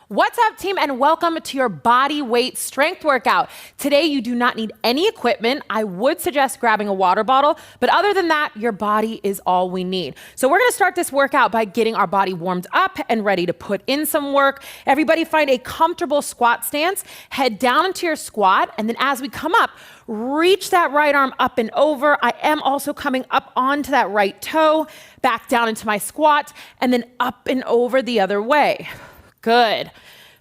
What's up, team, and welcome to your body weight strength workout. Today, you do not need any equipment. I would suggest grabbing a water bottle, but other than that, your body is all we need. So we're gonna start this workout by getting our body warmed up and ready to put in some work. Everybody find a comfortable squat stance, head down into your squat, and then as we come up, reach that right arm up and over. I am also coming up onto that right toe, back down into my squat, and then up and over the other way. Good.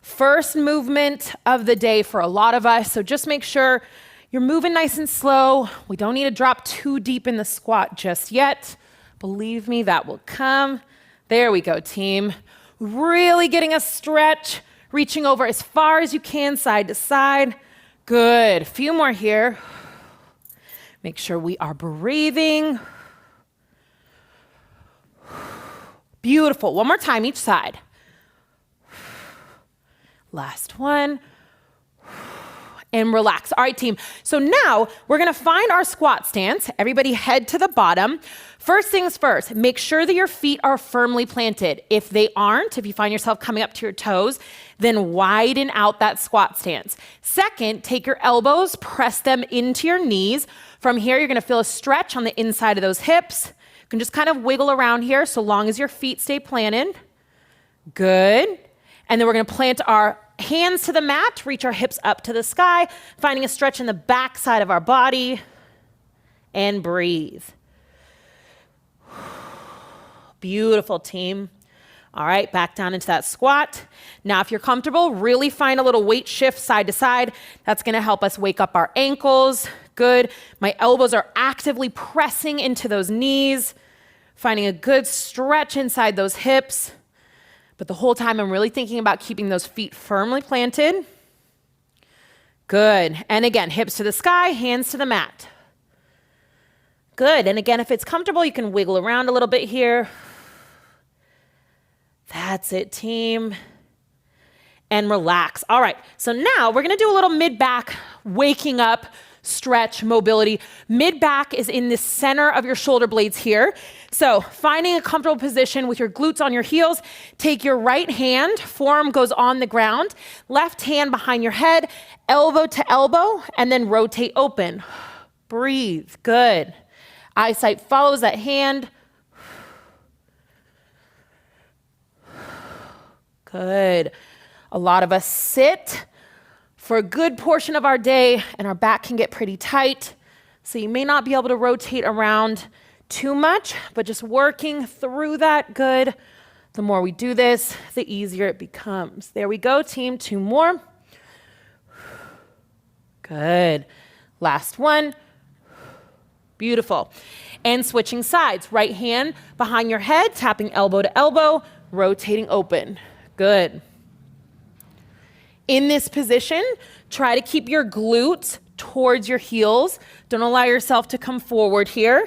First movement of the day for a lot of us, so just make sure you're moving nice and slow. We don't need to drop too deep in the squat just yet. Believe me, that will come. There we go, team. Really getting a stretch, reaching over as far as you can, side to side. Good. A few more here. Make sure we are breathing. Beautiful. One more time each side. Last one. And relax. All right, team. So now we're going to find our squat stance. Everybody head to the bottom. First things first, make sure that your feet are firmly planted. If they aren't, if you find yourself coming up to your toes, then widen out that squat stance. Second, take your elbows, press them into your knees. From here, you're going to feel a stretch on the inside of those hips. You can just kind of wiggle around here so long as your feet stay planted. Good. And then we're going to plant our hands to the mat, reach our hips up to the sky, finding a stretch in the back side of our body, and breathe. Beautiful, team. All right, back down into that squat. Now, if you're comfortable, really find a little weight shift side to side. That's going to help us wake up our ankles. Good. My elbows are actively pressing into those knees, finding a good stretch inside those hips. But the whole time, I'm really thinking about keeping those feet firmly planted. Good. And again, hips to the sky, hands to the mat. Good. And again, if it's comfortable, you can wiggle around a little bit here. That's it, team. And relax. All right. So now we're going to do a little mid-back waking up stretch mobility. Mid-back is in the center of your shoulder blades here. So finding a comfortable position with your glutes on your heels, take your right hand, forearm goes on the ground, left hand behind your head, elbow to elbow, and then rotate open. Breathe. Good. Eyesight follows that hand. Good. A lot of us sit for a good portion of our day, and our back can get pretty tight. So you may not be able to rotate around too much, but just working through that. Good. The more we do this, the easier it becomes. There we go, team. 2 more. Good. Last one. Beautiful. And switching sides. Right hand behind your head, tapping elbow to elbow, rotating open. Good. In this position, try to keep your glutes towards your heels. Don't allow yourself to come forward here.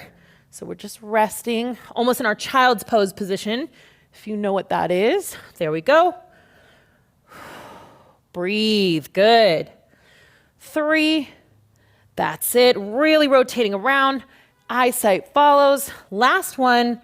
So we're just resting, almost in our child's pose position, if you know what that is. There we go. Breathe. Good. 3. That's it. Really rotating around. Eyesight follows. Last one.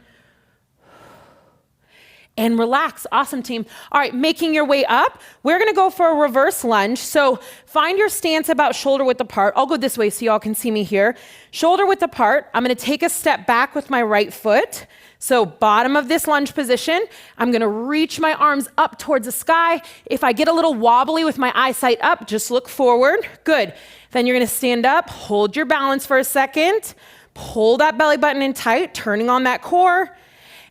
And relax. Awesome, team. All right, making your way up. We're going to go for a reverse lunge. So find your stance about shoulder width apart. I'll go this way so y'all can see me here. Shoulder width apart. I'm going to take a step back with my right foot. So bottom of this lunge position, I'm going to reach my arms up towards the sky. If I get a little wobbly with my eyesight up, just look forward. Good. Then you're going to stand up, hold your balance for a second, pull that belly button in tight, turning on that core.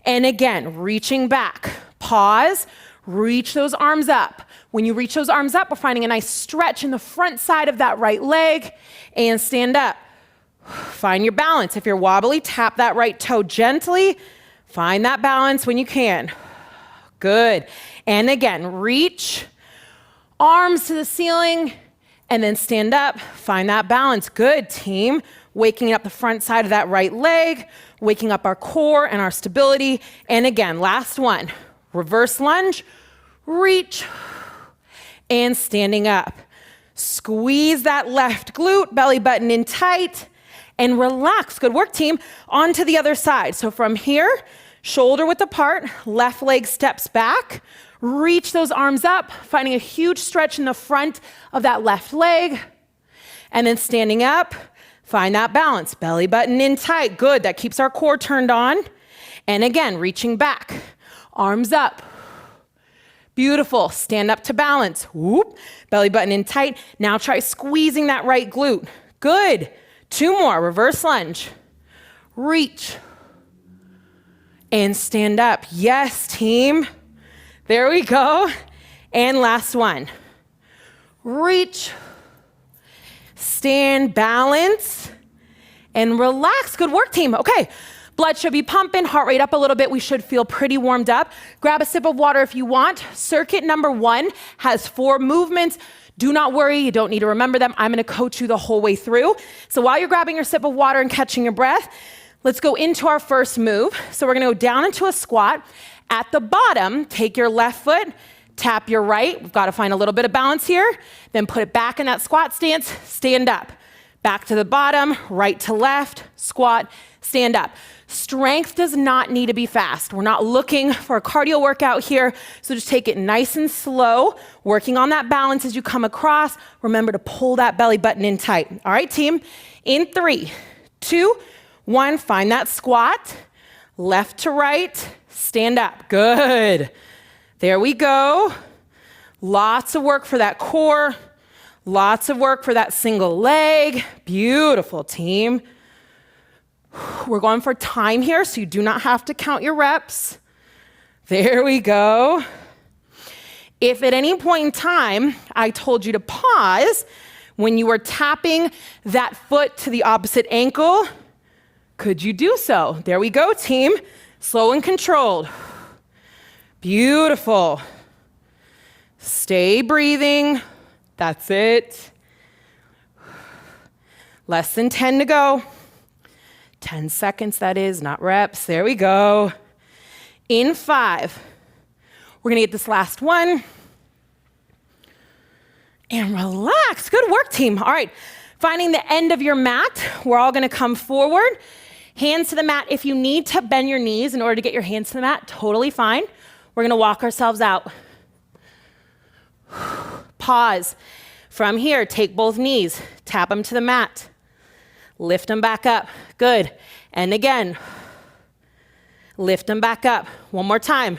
And again, reaching back, pause, reach those arms up. When you reach those arms up, we're finding a nice stretch in the front side of that right leg and stand up. Find your balance. If you're wobbly, tap that right toe gently. Find that balance when you can. Good. And again, reach, arms to the ceiling, and then stand up. Find that balance. Good, team. Waking up the front side of that right leg, waking up our core and our stability. And again, last one, reverse lunge, reach, and standing up. Squeeze that left glute, belly button in tight, and relax. Good work, team. On to the other side. So from here, shoulder width apart, left leg steps back, Reach those arms up, finding a huge stretch in the front of that left leg. And then standing up, find that balance. Belly button in tight. Good. That keeps our core turned on. And again, reaching back. Arms up. Beautiful. Stand up to balance. Whoop. Belly button in tight. Now try squeezing that right glute. Good. 2 more. Reverse lunge. Reach. And stand up. Yes, team. There we go. And last one. Reach. Stand, balance, and relax. Good work, team. Okay. Blood should be pumping, heart rate up a little bit. We should feel pretty warmed up. Grab a sip of water if you want. Circuit number 1 has 4 movements. Do not worry, you don't need to remember them. I'm gonna coach you the whole way through. So while you're grabbing your sip of water and catching your breath, let's go into our first move. So we're gonna go down into a squat. At the bottom, take your left foot, tap your right. We've got to find a little bit of balance here. Then put it back in that squat stance, stand up. Back to the bottom, right to left, squat, stand up. Strength does not need to be fast. We're not looking for a cardio workout here, so just take it nice and slow, working on that balance as you come across. Remember to pull that belly button in tight. All right, team? In 3, 2, 1, find that squat. Left to right, stand up. Good. There we go. Lots of work for that core. Lots of work for that single leg. Beautiful, team. We're going for time here, so you do not have to count your reps. There we go. If at any point in time I told you to pause when you were tapping that foot to the opposite ankle, could you do so? There we go, team. Slow and controlled. Beautiful. Stay breathing. That's it. Less than 10 to go. 10 seconds, that is, not reps. There we go. In 5. We're going to get this last one. And relax. Good work, team. All right. Finding the end of your mat. We're all going to come forward. Hands to the mat. If you need to bend your knees in order to get your hands to the mat, totally fine. We're going to walk ourselves out. Pause. From here, take both knees, tap them to the mat. Lift them back up. Good. And again. Lift them back up. One more time.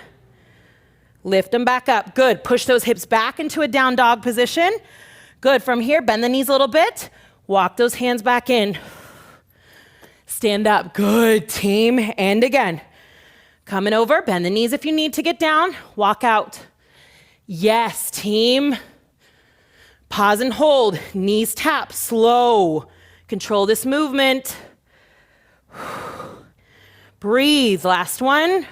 Lift them back up. Good. Push those hips back into a down dog position. Good. From here, bend the knees a little bit. Walk those hands back in. Stand up. Good, team. And again. Coming over, bend the knees if you need to get down. Walk out. Yes, team. Pause and hold. Knees tap. Slow. Control this movement. Breathe. Last one.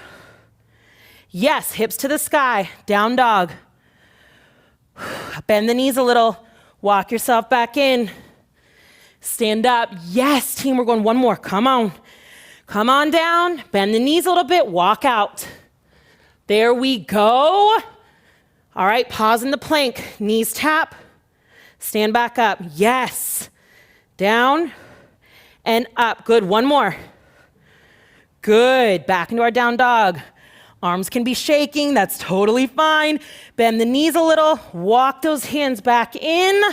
Yes, hips to the sky. Down dog. Bend the knees a little. Walk yourself back in. Stand up. Yes, team. We're going one more. Come on. Come on down, bend the knees a little bit, walk out. There we go. All right, pause in the plank, knees tap, stand back up. Yes, down and up. Good, one more. Good, back into our down dog. Arms can be shaking, that's totally fine. Bend the knees a little, walk those hands back in,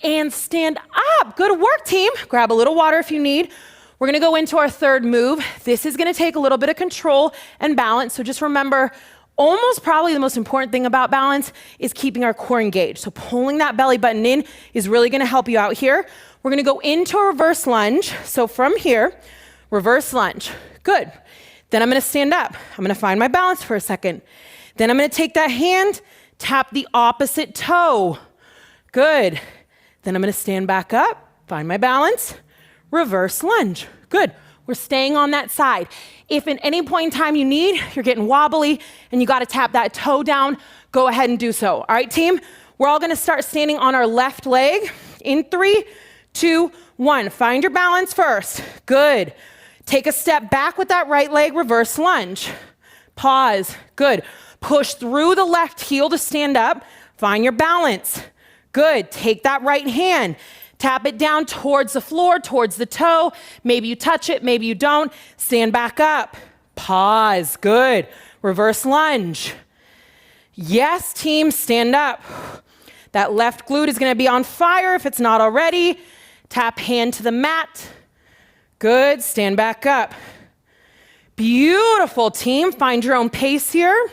and stand up. Good work, team. Grab a little water if you need. We're gonna go into our third move. This is gonna take a little bit of control and balance, so just remember, almost probably the most important thing about balance is keeping our core engaged. So pulling that belly button in is really gonna help you out here. We're gonna go into a reverse lunge. So from here, reverse lunge. Good. Then I'm gonna stand up. I'm gonna find my balance for a second. Then I'm gonna take that hand, tap the opposite toe. Good. Then I'm gonna stand back up, find my balance. Reverse lunge. Good. We're staying on that side. If at any point in time you need, you're getting wobbly and you got to tap that toe down, go ahead and do so. All right, team? We're all going to start standing on our left leg. In 3, 2, 1. Find your balance first. Good. Take a step back with that right leg, reverse lunge. Pause. Good. Push through the left heel to stand up. Find your balance. Good. Take that right hand. Tap it down towards the floor, towards the toe. Maybe you touch it, maybe you don't. Stand back up. Pause. Good. Reverse lunge. Yes, team, stand up. That left glute is gonna be on fire if it's not already. Tap hand to the mat. Good, stand back up. Beautiful, team. Find your own pace here.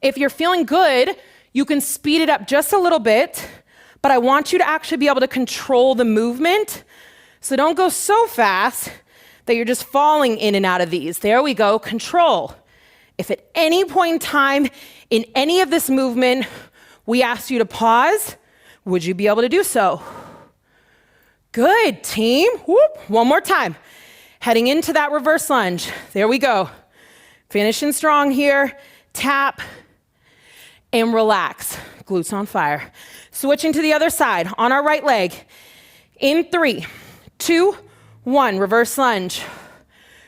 If you're feeling good, you can speed it up just a little bit, but I want you to actually be able to control the movement. So don't go so fast that you're just falling in and out of these. There we go, control. If at any point in time in any of this movement, we ask you to pause, would you be able to do so? Good, team. Whoop. One more time. Heading into that reverse lunge. There we go. Finishing strong here. Tap and relax. Glutes on fire. Switching to the other side on our right leg. In 3, 2, 1. Reverse lunge.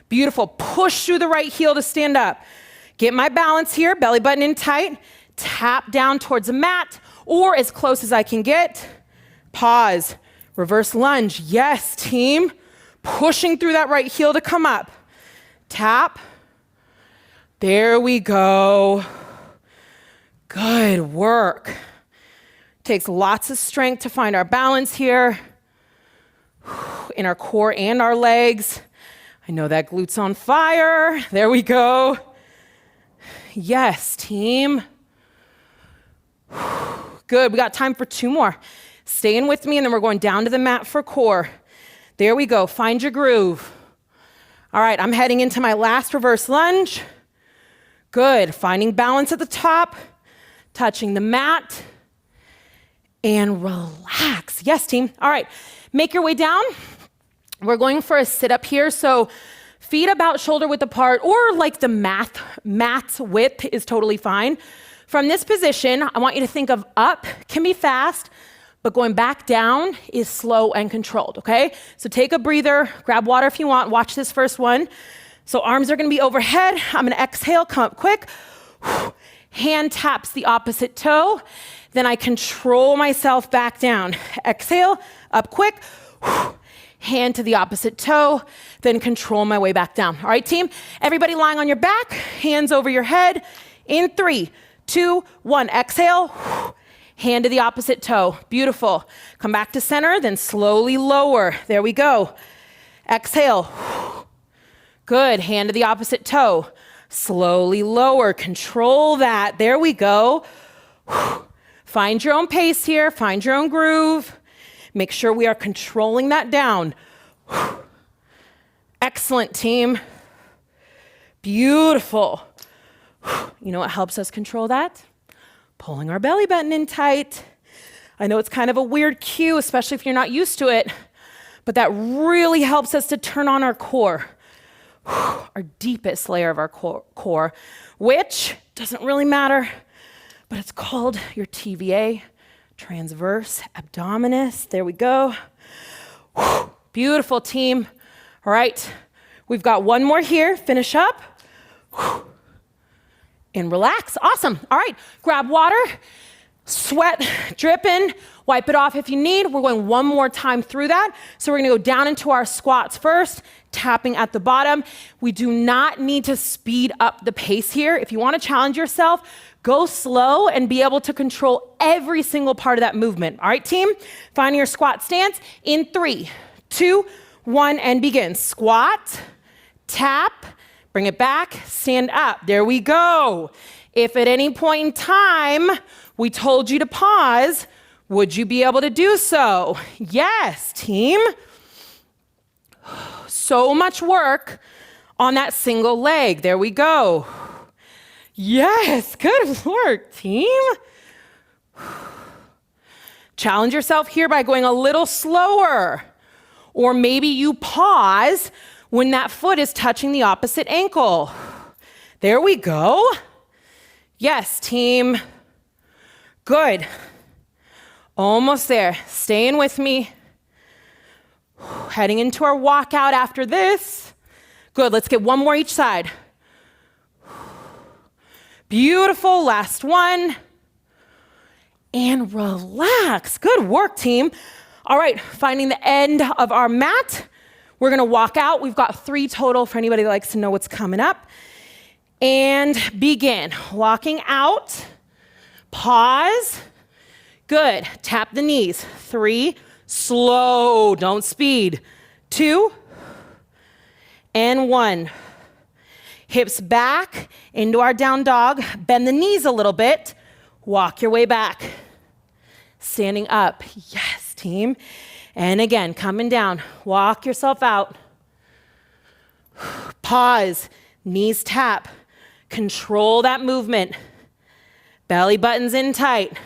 Beautiful. Push through the right heel to stand up. Get my balance here. Belly button in tight. Tap down towards the mat or as close as I can get. Pause. Reverse lunge. Yes, team. Pushing through that right heel to come up. Tap. There we go. Good work. Takes lots of strength to find our balance here in our core and our legs. I know that glute's on fire. There we go. Yes, team. Good. We got time for 2 more. Staying with me, and then we're going down to the mat for core. There we go. Find your groove. All right, I'm heading into my last reverse lunge. Good. Finding balance at the top, touching the mat, and relax. Yes, team. All right, make your way down. We're going for a sit-up here. So feet about shoulder width apart, or like the mat's width is totally fine. From this position, I want you to think of up can be fast, but going back down is slow and controlled, okay? So take a breather, grab water if you want, watch this first one. So arms are gonna be overhead. I'm gonna exhale, come up quick. Hand taps the opposite toe. Then I control myself back down. Exhale, up quick. Hand to the opposite toe, then control my way back down. All right, team? Everybody lying on your back, hands over your head. In 3, 2, 1, exhale. Hand to the opposite toe. Beautiful. Come back to center, then slowly lower. There we go. Exhale. Good. Hand to the opposite toe. Slowly lower. Control that. There we go. Find your own pace here. Find your own groove. Make sure we are controlling that down. Excellent, team. Beautiful. You know what helps us control that? Pulling our belly button in tight. I know it's kind of a weird cue, especially if you're not used to it, but that really helps us to turn on our core, our deepest layer of our core, which doesn't really matter, but it's called your TVA, transverse abdominis. There we go. Beautiful, team. All right, we've got one more here. Finish up. And relax. Awesome. All right, grab water, sweat dripping, wipe it off if you need. We're going one more time through that. So we're gonna go down into our squats first, tapping at the bottom. We do not need to speed up the pace here. If you wanna challenge yourself, go slow and be able to control every single part of that movement. All right, team? Finding your squat stance in 3, 2, 1, and begin. Squat, tap, bring it back, stand up. There we go. If at any point in time we told you to pause, would you be able to do so? Yes, team. So much work on that single leg. There we go. Yes, good work, team. Challenge yourself here by going a little slower. Or maybe you pause when that foot is touching the opposite ankle. There we go. Yes, team. Good. Almost there. Staying with me. Heading into our walkout after this. Good. Let's get one more each side. Beautiful. Last one. And relax. Good work, team. All right. Finding the end of our mat. We're gonna walk out. We've got 3 total for anybody that likes to know what's coming up. And begin. Walking out. Pause. Good. Tap the knees. 3. Slow. Don't speed. 2. And 1. Hips back into our down dog. Bend the knees a little bit. Walk your way back. Standing up. Yes, team. And again, coming down. Walk yourself out. Pause. Knees tap. Control that movement. Belly buttons in tight.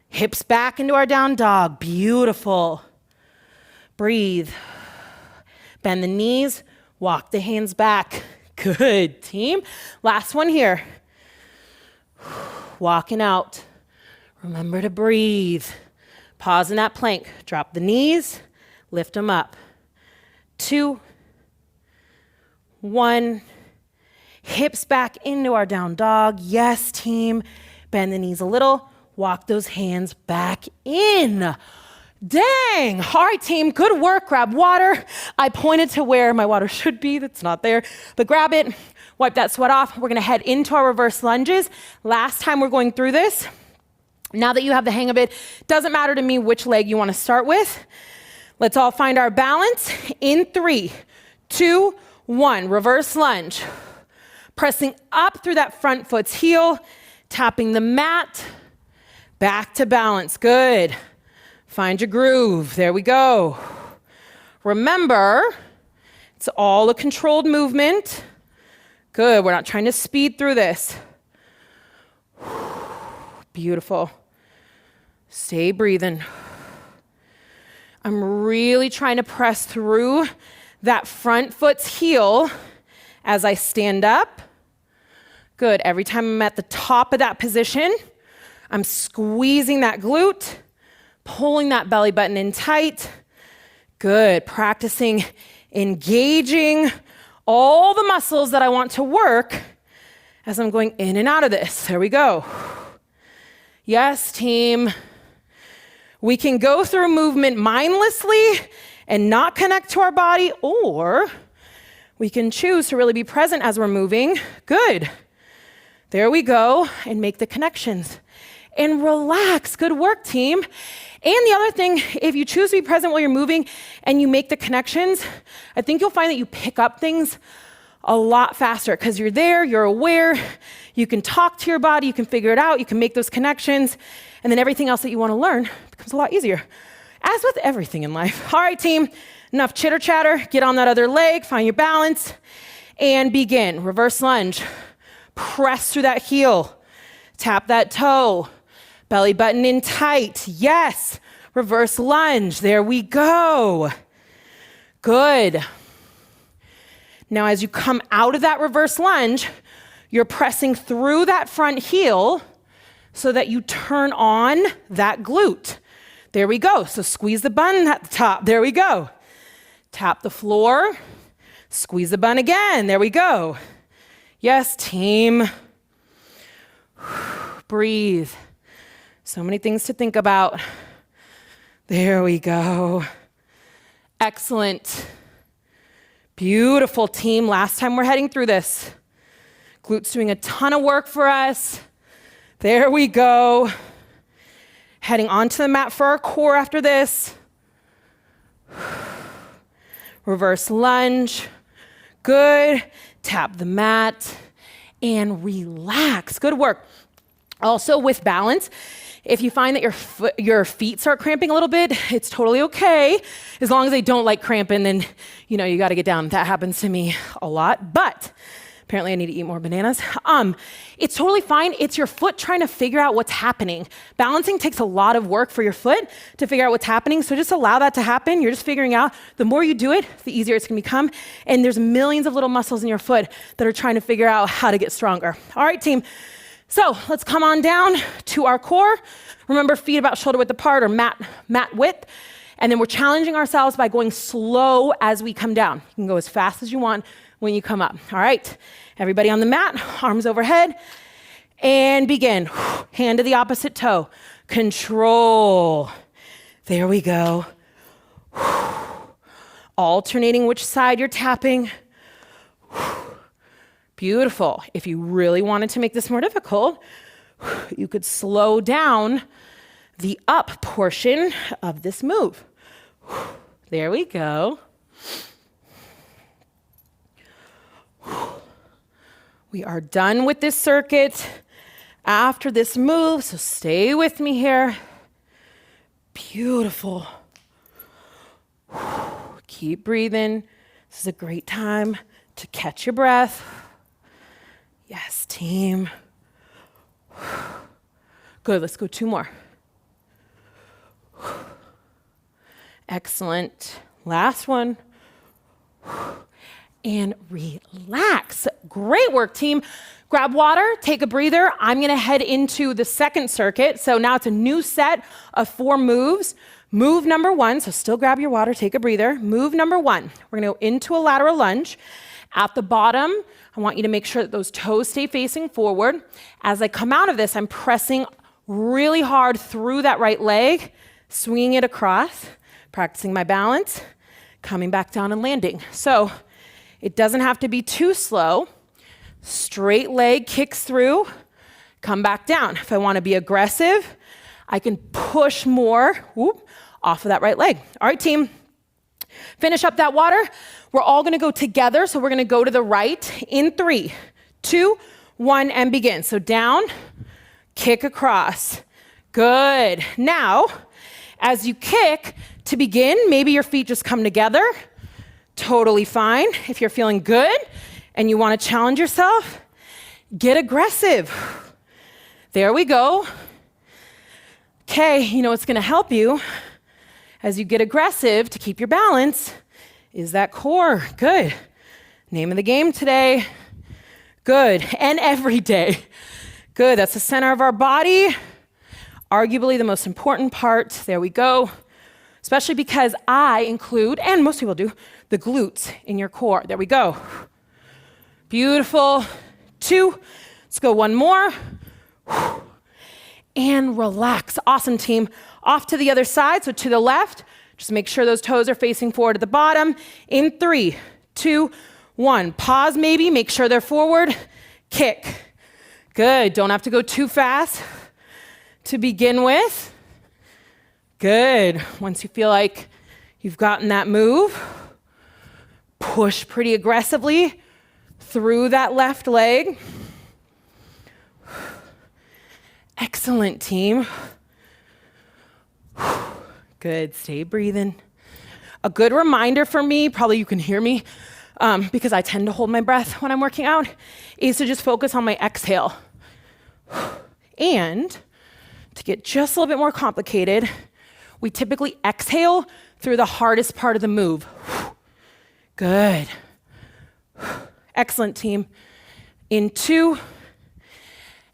Hips back into our down dog. Beautiful. Breathe. Bend the knees. Walk the hands back. Good, team. Last one here. Walking out. Remember to breathe. Pause in that plank. Drop the knees. Lift them up. 2. 1. Hips back into our down dog. Yes, team. Bend the knees a little. Walk those hands back in. Dang. All right, team. Good work. Grab water. I pointed to where my water should be. That's not there. But grab it. Wipe that sweat off. We're going to head into our reverse lunges. Last time we're going through this. Now that you have the hang of it, doesn't matter to me which leg you want to start with. Let's all find our balance. In 3, 2, 1. Reverse lunge. Pressing up through that front foot's heel. Tapping the mat. Back to balance. Good. Find your groove. There we go. Remember, it's all a controlled movement. Good. We're not trying to speed through this. Beautiful. Stay breathing. I'm really trying to press through that front foot's heel as I stand up. Good. Every time I'm at the top of that position, I'm squeezing that glute, pulling that belly button in tight. Good. Practicing engaging all the muscles that I want to work as I'm going in and out of this. There we go. Yes, team. We can go through movement mindlessly and not connect to our body, or we can choose to really be present as we're moving. Good. There we go. And make the connections. And relax. Good work, team. And the other thing, if you choose to be present while you're moving and you make the connections, I think you'll find that you pick up things a lot faster because you're there, you're aware, you can talk to your body, you can figure it out, you can make those connections, and then everything else that you want to learn becomes a lot easier. As with everything in life. All right, team, enough chitter chatter. Get on that other leg, find your balance, and begin. Reverse lunge. Press through that heel. Tap that toe. Belly button in tight. Yes. Reverse lunge. There we go. Good. Now, as you come out of that reverse lunge, you're pressing through that front heel so that you turn on that glute. There we go. So squeeze the bun at the top. There we go. Tap the floor. Squeeze the bun again. There we go. Yes, team. Breathe. So many things to think about. There we go. Excellent. Beautiful, team. Last time we're heading through this. Glutes doing a ton of work for us. There we go. Heading onto the mat for our core after this. Reverse lunge. Good. Tap the mat and relax. Good work. Also with balance, if you find that your feet start cramping a little bit, it's totally okay. As long as they don't like cramping, then you got to get down. That happens to me a lot, but apparently I need to eat more bananas. It's totally fine. It's your foot trying to figure out what's happening. Balancing takes a lot of work for your foot to figure out what's happening, so just allow that to happen. You're just figuring out the more you do it, the easier it's going to become, and there's millions of little muscles in your foot that are trying to figure out how to get stronger. All right, team. So let's come on down to our core. Remember, feet about shoulder width apart or mat width. And then we're challenging ourselves by going slow as we come down. You can go as fast as you want when you come up. All right, everybody on the mat, arms overhead, and begin. Hand to the opposite toe. Control. There we go. Alternating which side you're tapping. Beautiful. If you really wanted to make this more difficult, you could slow down the up portion of this move. There we go. We are done with this circuit after this move, so stay with me here. Beautiful. Keep breathing. This is a great time to catch your breath. Yes, team. Good, let's go 2 more. Excellent. Last one. And relax. Great work, team. Grab water, take a breather. I'm gonna head into the second circuit. So now it's a new set of 4 moves. Move number 1, so still grab your water, take a breather. Move number 1, we're gonna go into a lateral lunge. At the bottom, I want you to make sure that those toes stay facing forward. As I come out of this, I'm pressing really hard through that right leg, swinging it across, practicing my balance, coming back down and landing. So it doesn't have to be too slow. Straight leg kicks through, come back down. If I want to be aggressive, I can push more off of that right leg. All right, team. Finish up that water. We're all going to go together. So we're going to go to the right in 3, 2, 1, and begin. So down, kick across. Good. Now, as you kick, to begin, maybe your feet just come together. Totally fine. If you're feeling good and you want to challenge yourself, get aggressive. There we go. Okay, you know what's going to help you as you get aggressive to keep your balance is that core. Good. Name of the game today. Good. And every day. Good. That's the center of our body. Arguably the most important part. There we go. Especially because I include, and most people do, the glutes in your core. There we go. Beautiful. 2. Let's go 1 more. And relax. Awesome, team. Off to the other side, so to the left. Just make sure those toes are facing forward at the bottom. In 3, 2, 1. Pause maybe, make sure they're forward. Kick. Good. Don't have to go too fast to begin with. Good. Once you feel like you've gotten that move, push pretty aggressively through that left leg. Excellent, team. Good. Stay breathing. A good reminder for me, probably you can hear me because I tend to hold my breath when I'm working out, is to just focus on my exhale. And to get just a little bit more complicated, we typically exhale through the hardest part of the move. Good. Excellent, team. In 2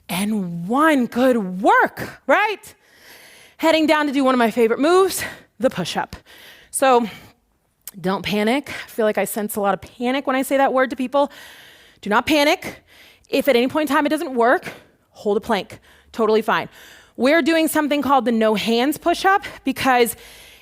and 1. Good work, right? Heading down to do one of my favorite moves, the push-up. So don't panic. I feel like I sense a lot of panic when I say that word to people. Do not panic. If at any point in time it doesn't work, hold a plank. Totally fine. We're doing something called the no hands push-up because,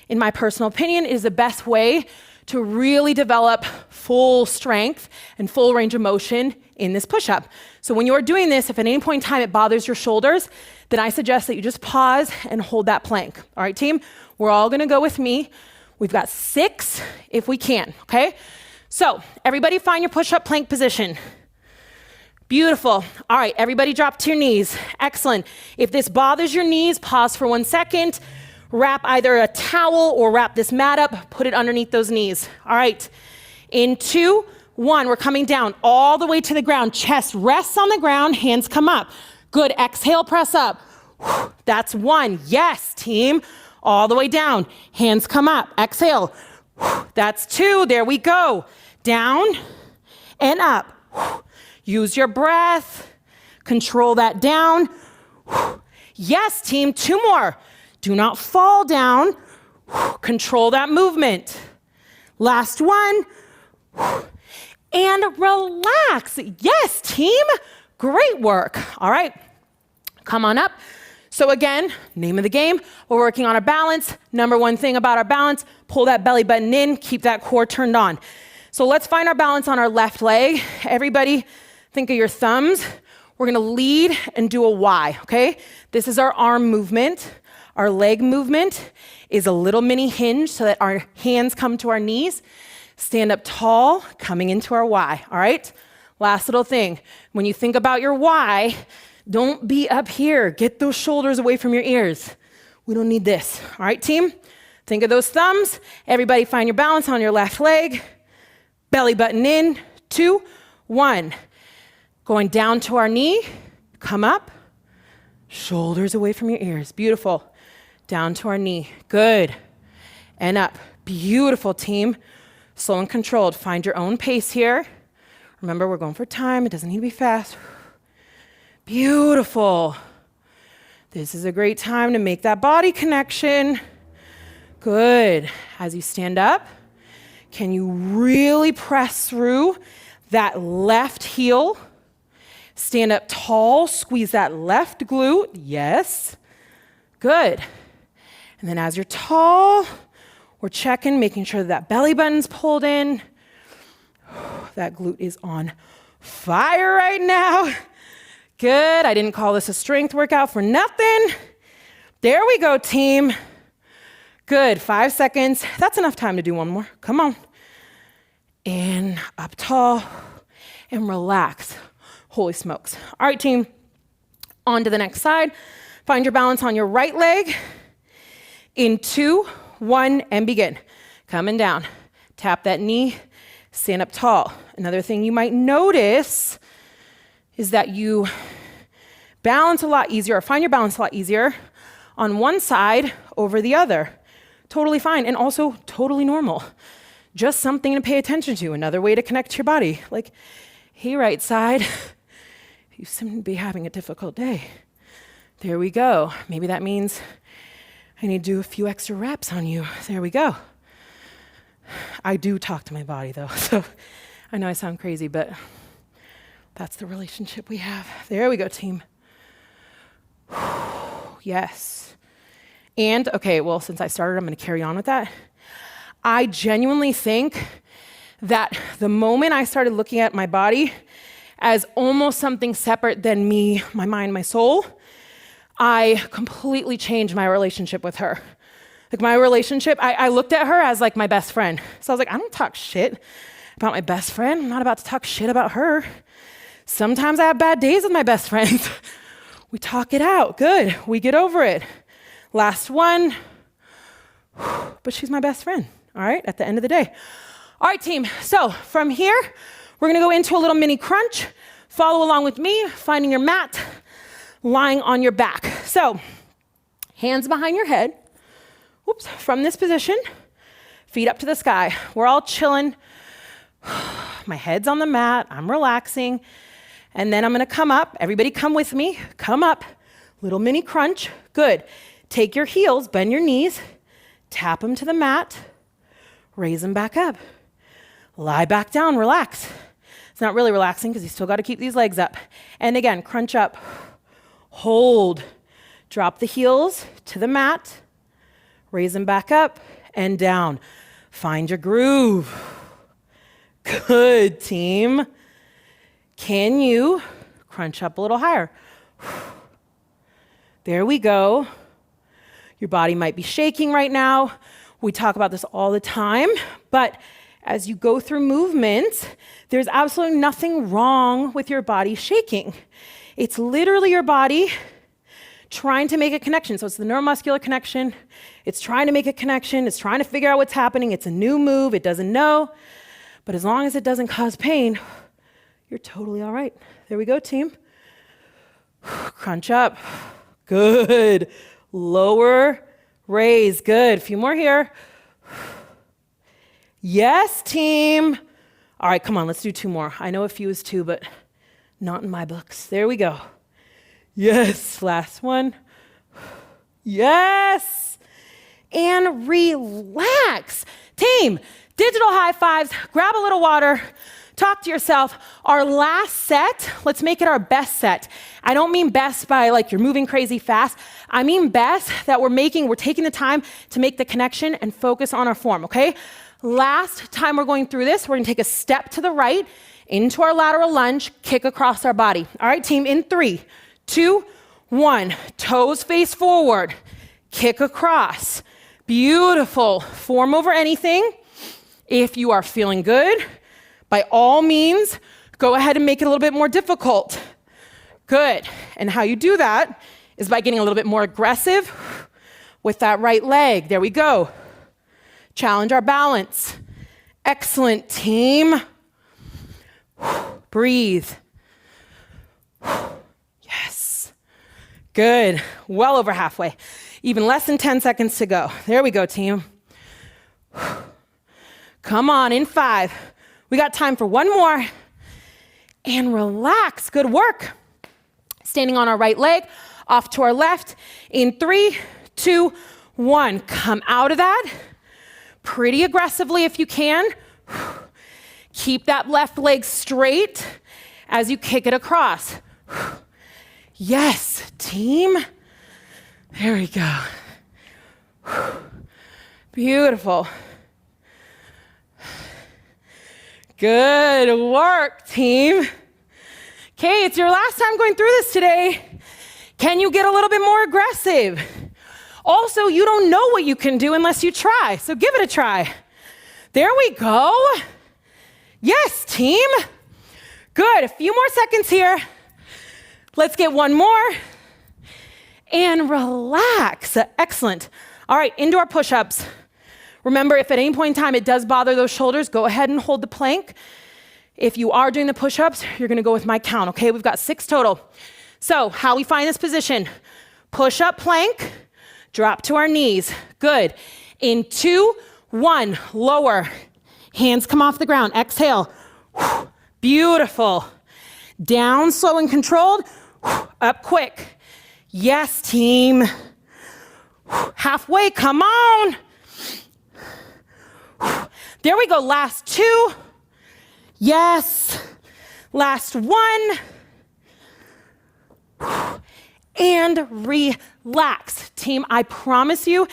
in my personal opinion, it is the best way to really develop full strength and full range of motion in this push-up. So when you're doing this, if at any point in time it bothers your shoulders, then I suggest that you just pause and hold that plank. All right, team? We're all gonna go with me. We've got 6 if we can, okay? So everybody find your push-up plank position. Beautiful. All right, everybody drop to your knees. Excellent. If this bothers your knees, pause for 1 second. Wrap either a towel or wrap this mat up, put it underneath those knees. All right, in 2, 1, we're coming down all the way to the ground. Chest rests on the ground, hands come up. Good, exhale, press up. That's 1, yes, team. All the way down, hands come up, exhale. That's 2, there we go. Down and up. Use your breath, control that down. Yes, team, 2 more. Do not fall down. Control that movement. Last 1. And relax. Yes, team. Great work. All right. Come on up. So again, name of the game, we're working on our balance. Number 1 thing about our balance, pull that belly button in, keep that core turned on. So let's find our balance on our left leg. Everybody Think of your thumbs. We're gonna lead and do a Y, okay? This is our arm movement. Our leg movement is a little mini hinge so that our hands come to our knees. Stand up tall, coming into our Y, all right? Last little thing. When you think about your Y, don't be up here. Get those shoulders away from your ears. We don't need this, all right, team? Think of those thumbs. Everybody find your balance on your left leg. Belly button in, 2, 1. Going down to our knee, come up. Shoulders away from your ears, beautiful. Down to our knee, good. And up, beautiful team. Slow and controlled, find your own pace here. Remember, we're going for time, it doesn't need to be fast. Beautiful. This is a great time to make that body connection. Good. As you stand up, can you really press through that left heel? Stand up tall, squeeze that left glute. Yes. Good. And then as you're tall, we're checking, making sure that belly button's pulled in. That glute is on fire right now. Good. I didn't call this a strength workout for nothing. There we go, team. Good. 5 seconds. That's enough time to do one more. Come on. And up tall and relax. Holy smokes. All right, team. On to the next side. Find your balance on your right leg. In 2, 1, and begin. Coming down. Tap that knee. Stand up tall. Another thing you might notice is that you balance a lot easier, or find your balance a lot easier on one side over the other. Totally fine, and also totally normal. Just something to pay attention to, another way to connect to your body. Like, hey, right side, you seem to be having a difficult day. There we go. Maybe that means I need to do a few extra reps on you. There we go. I do talk to my body, though, so I know I sound crazy, but that's the relationship we have. There we go, team. Yes. And, okay, well, since I started, I'm going to carry on with that. I genuinely think that the moment I started looking at my body as almost something separate than me, my mind, my soul, I completely changed my relationship with her. Like my relationship, I looked at her as like my best friend. So I was like, I don't talk shit about my best friend. I'm not about to talk shit about her. Sometimes I have bad days with my best friends. We talk it out, good. We get over it. Last one, but she's my best friend, all right, at the end of the day. All right, team, so from here, we're gonna go into a little mini crunch. Follow along with me, finding your mat, lying on your back. So, hands behind your head. Oops, from this position, feet up to the sky. We're all chilling. My head's on the mat, I'm relaxing. And then I'm gonna come up, everybody come with me, come up, little mini crunch, good. Take your heels, bend your knees, tap them to the mat, raise them back up. Lie back down, relax. It's not really relaxing because you still gotta keep these legs up. And again, crunch up, hold, drop the heels to the mat, raise them back up and down. Find your groove. Good, team. Can you crunch up a little higher? There we go. Your body might be shaking right now. We talk about this all the time, but as you go through movements, there's absolutely nothing wrong with your body shaking. It's literally your body trying to make a connection. So it's the neuromuscular connection. It's trying to make a connection. It's trying to figure out what's happening. It's a new move. It doesn't know. But as long as it doesn't cause pain, you're totally all right. There we go, team. Crunch up. Good. Lower, raise. Good. A few more here. Yes, team. All right, come on, let's do 2 more. I know a few is 2, but not in my books. There we go. Yes, last one. Yes. And relax. Team, digital high fives, grab a little water, talk to yourself. Our last set, let's make it our best set. I don't mean best by like you're moving crazy fast. I mean best that we're taking the time to make the connection and focus on our form, okay? Last time we're going through this, we're gonna take a step to the right into our lateral lunge, kick across our body. All right, team, in 3, 2, 1. Toes face forward, kick across. Beautiful. Form over anything. If you are feeling good, by all means, go ahead and make it a little bit more difficult. Good. And how you do that is by getting a little bit more aggressive with that right leg. There we go. Challenge our balance. Excellent, team. Breathe. Yes. Good. Well over halfway. Even less than 10 seconds to go. There we go, team. Come on, in 5. We got time for one more. And relax. Good work. Standing on our right leg, off to our left. In 3, 2, 1. Come out of that. Pretty aggressively if you can. Keep that left leg straight as you kick it across. Yes, team. There we go. Beautiful. Good work, team. Okay, it's your last time going through this today. Can you get a little bit more aggressive? Also, you don't know what you can do unless you try, so give it a try. There we go. Yes, team. Good, a few more seconds here. Let's get one more. And relax. Excellent. All right, into our push-ups. Remember, if at any point in time it does bother those shoulders, go ahead and hold the plank. If you are doing the push-ups, you're gonna go with my count, okay? We've got 6 total. So, how we find this position? Push-up plank, drop to our knees. Good. In 2, 1, lower. Hands come off the ground. Exhale. Beautiful. Down, slow and controlled. Up quick. Yes, team. Halfway, come on. There we go, last 2. Yes. Last 1. And relax. Team, I promise you,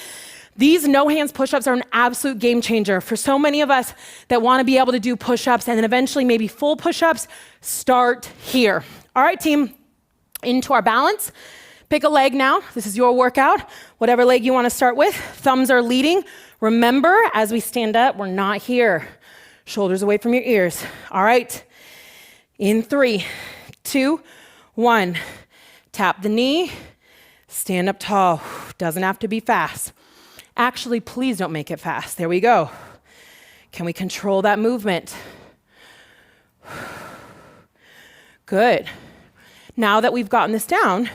these no hands push-ups are an absolute game changer. For so many of us that want to be able to do push-ups and then eventually maybe full push-ups, start here. All right, team, into our balance. Pick a leg now. This is your workout. Whatever leg you want to start with. Thumbs are leading. Remember, as we stand up, we're not here. Shoulders away from your ears. All right. In 3, 2, 1. Tap the knee. Stand up tall. Doesn't have to be fast. Actually, please don't make it fast. There we go. Can we control that movement? Good. Now that we've gotten this down,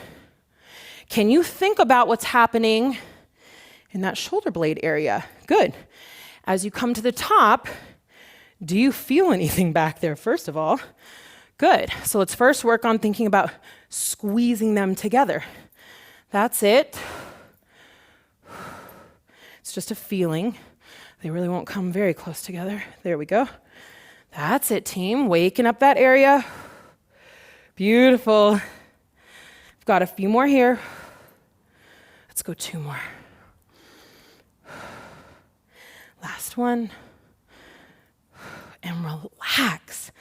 can you think about what's happening in that shoulder blade area? Good. As you come to the top, do you feel anything back there, first of all? Good. So let's first work on thinking about squeezing them together. That's it. It's just a feeling. They really won't come very close together. There we go. That's it, team. Waking up that area. Beautiful. I've got a few more here. Let's go 2 more. Last one. And relax.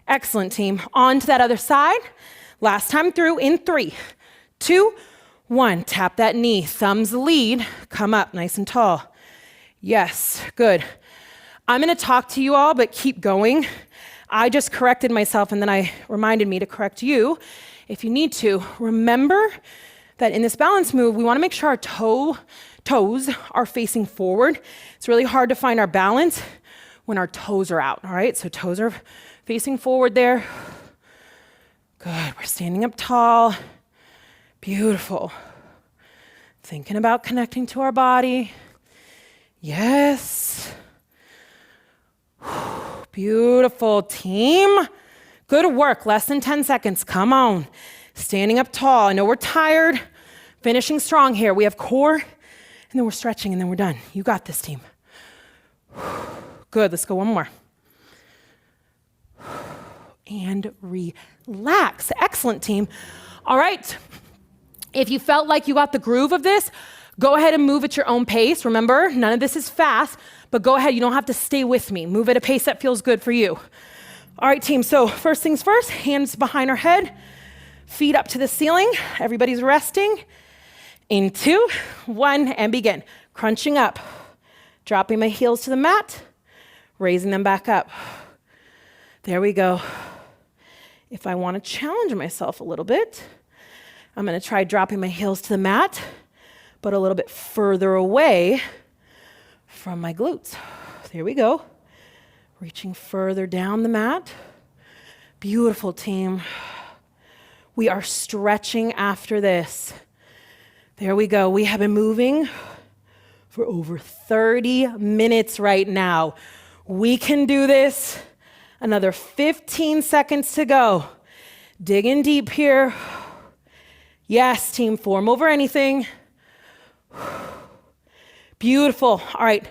Excellent, team. On to that other side. Last time through in 3, 2, 1. Tap that knee. Thumbs lead. Come up nice and tall. Yes, good. I'm going to talk to you all, but keep going. I just corrected myself, and then I reminded me to correct you. If you need to, remember that in this balance move, we want to make sure our toes are facing forward. It's really hard to find our balance when our toes are out, all right? So toes are facing forward there. Good, we're standing up tall. Beautiful. Thinking about connecting to our body. Yes. Beautiful, team. Good work, less than 10 seconds, come on. Standing up tall, I know we're tired. Finishing strong here. We have core, and then we're stretching, and then we're done. You got this, team. Good, let's go one more. And relax. Excellent, team. All right, if you felt like you got the groove of this, go ahead and move at your own pace. Remember, none of this is fast, but go ahead, you don't have to stay with me. Move at a pace that feels good for you. All right, team, so first things first, hands behind our head, feet up to the ceiling. Everybody's resting. In 2, 1, and begin. Crunching up, dropping my heels to the mat, raising them back up. There we go. If I want to challenge myself a little bit, I'm going to try dropping my heels to the mat, but a little bit further away from my glutes. There we go. Reaching further down the mat. Beautiful, team. We are stretching after this. There we go. We have been moving for over 30 minutes right now. We can do this. Another 15 seconds to go. Dig in deep here. Yes, team, form over anything. Beautiful. All right.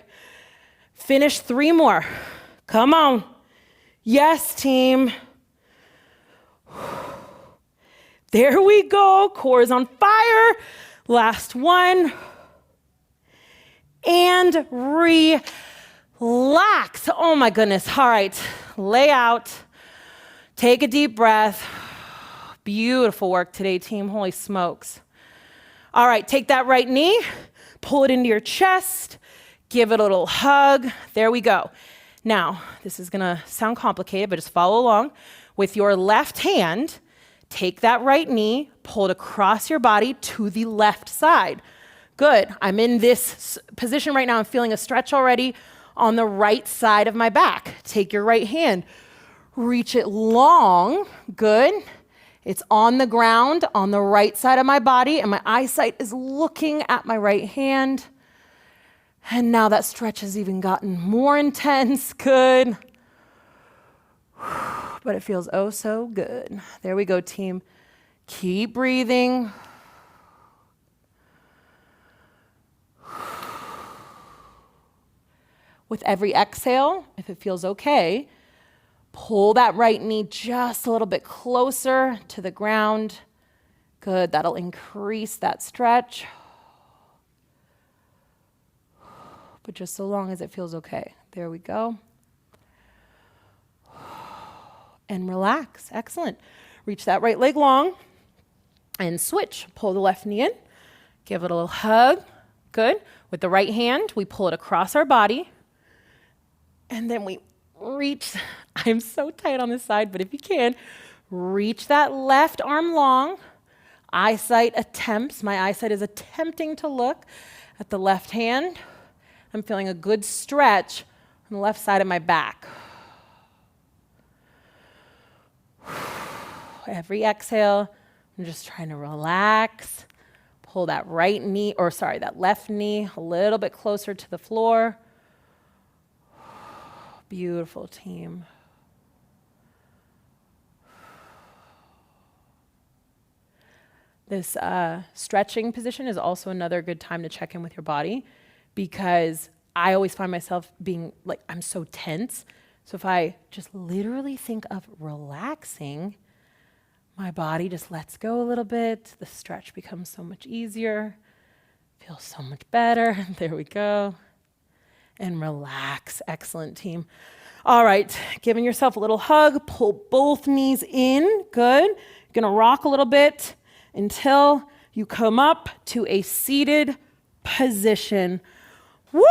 Finish 3 more. Come on. Yes, team. There we go. Core is on fire. Last one. And relax. Oh my goodness. All right. Lay out. Take a deep breath. Beautiful work today, team. Holy smokes. All right. Take that right knee. Pull it into your chest. Give it a little hug. There we go. Now, this is going to sound complicated, but just follow along. With your left hand, take that right knee, pull it across your body to the left side. Good. I'm in this position right now. I'm feeling a stretch already on the right side of my back. Take your right hand, reach it long. Good. It's on the ground on the right side of my body, and my eyesight is looking at my right hand. And now that stretch has even gotten more intense. Good. But it feels oh so good. There we go, team. Keep breathing. With every exhale, if it feels okay, pull that right knee just a little bit closer to the ground. Good. That'll increase that stretch. But just so long as it feels okay. There we go. And relax. Excellent. Reach that right leg long and switch. Pull the left knee in. Give it a little hug. Good. With the right hand, we pull it across our body. And then we reach. I'm so tight on this side, but if you can, reach that left arm long. My eyesight is attempting to look at the left hand. I'm feeling a good stretch on the left side of my back. Every exhale, I'm just trying to relax. Pull that that left knee a little bit closer to the floor. Beautiful, team. This stretching position is also another good time to check in with your body, because I always find myself being like, I'm so tense. So if I just literally think of relaxing, my body just lets go a little bit. The stretch becomes so much easier. Feels so much better. There we go. And relax. Excellent, team. All right. Giving yourself a little hug. Pull both knees in. Good. You're going to rock a little bit until you come up to a seated position. Woo!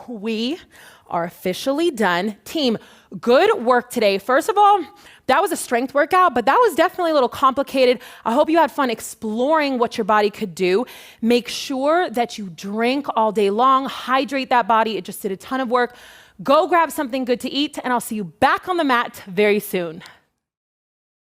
We are officially done. Team, good work today. First of all, that was a strength workout, but that was definitely a little complicated. I hope you had fun exploring what your body could do. Make sure that you drink all day long, hydrate that body. It just did a ton of work. Go grab something good to eat, and I'll see you back on the mat very soon.